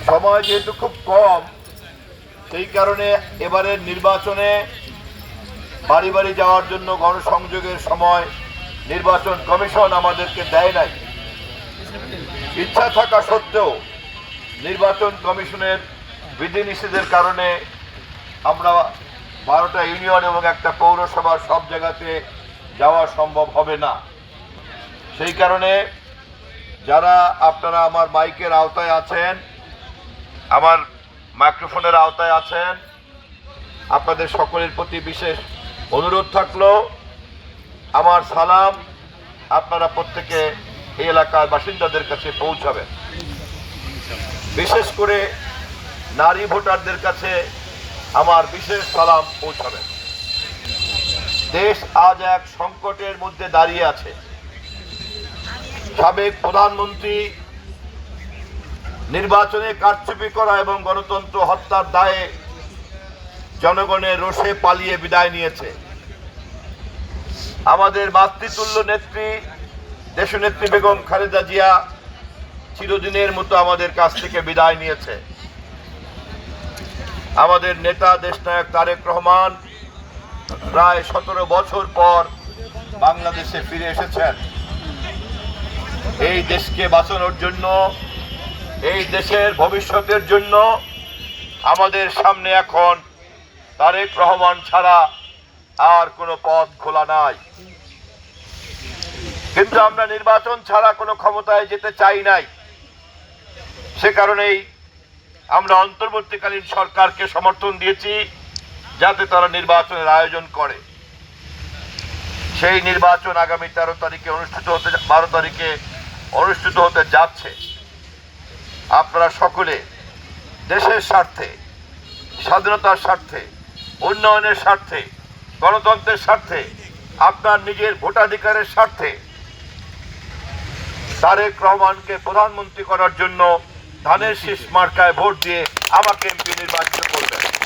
সময় যেহেতু খুব কম, সেই কারণে এবারের নির্বাচনে বাড়ি বাড়ি যাওয়ার জন্য গণসংযোগের সময় নির্বাচন কমিশন আমাদেরকে দেয় নাই। ইচ্ছা থাকা সত্ত্বেও নির্বাচন কমিশনের বিধিনিষেধের কারণে আমরা 12টা ইউনিয়ন এবং একটা পৌরসভার সব জায়গাতে যাওয়া সম্ভব হবে না। সেই কারণে যারা আপনারা আমার মাইকের আওতায় আছেন, আমার মাইক্রোফোনের আওতায় আছেন, আপনাদের সকলের প্রতি বিশেষ অনুরোধ থাকলো আমার সালাম আপনারা প্রত্যেকে এই এলাকার বাসিন্দাদের কাছে পৌঁছাবেন। বিশেষ করে নারী ভোটারদের কাছে আমার বিশেষ সালাম পৌঁছাবেন। দেশ আজ এক সংকটের মধ্যে দাঁড়িয়ে আছে। সাবেক প্রধানমন্ত্রী নির্বাচনে কারচুপি করা এবং গণতন্ত্র হত্যার দায়ে জনগণের রোষে পালিয়ে বিদায় নিয়েছে। আমাদের মাতৃতুল্য নেত্রী দেশনেত্রী বেগম খালেদা জিয়া চিরদিনের মতো আমাদের কাছ থেকে বিদায় নিয়েছে। আমাদের নেতা দেশনায়ক তারেক রহমান প্রায় 17 বছর পর বাংলাদেশে ফিরে এসেছেন। এই দেশকে বাঁচানোর জন্য, এই দেশের ভবিষ্যতের জন্য আমাদের সামনে এখন তারেক রহমান ছাড়া আর কোনো পথ খোলা নাই। কিন্তু আমরা নির্বাচন ছাড়া কোনো ক্ষমতায় যেতে চাই নাই। সে কারণেই আমরা অন্তর্বর্তীকালীন সরকারকে সমর্থন দিয়েছি যাতে তারা নির্বাচনের আয়োজন করে। সেই নির্বাচন আগামী 12 তারিখে অনুষ্ঠিত হতে যাচ্ছে। আপনারা সকলে দেশের স্বার্থে, স্বাধীনতার স্বার্থে, উন্নয়নের স্বার্থে, গণতন্ত্রের স্বার্থে, আপনার নিজের ভোটাধিকারের স্বার্থে তারেক রহমানকে প্রধানমন্ত্রী করার জন্য ধানের শীষ মার্কায় ভোট দিয়ে আমাকে এমপি নির্বাচিত করবেন।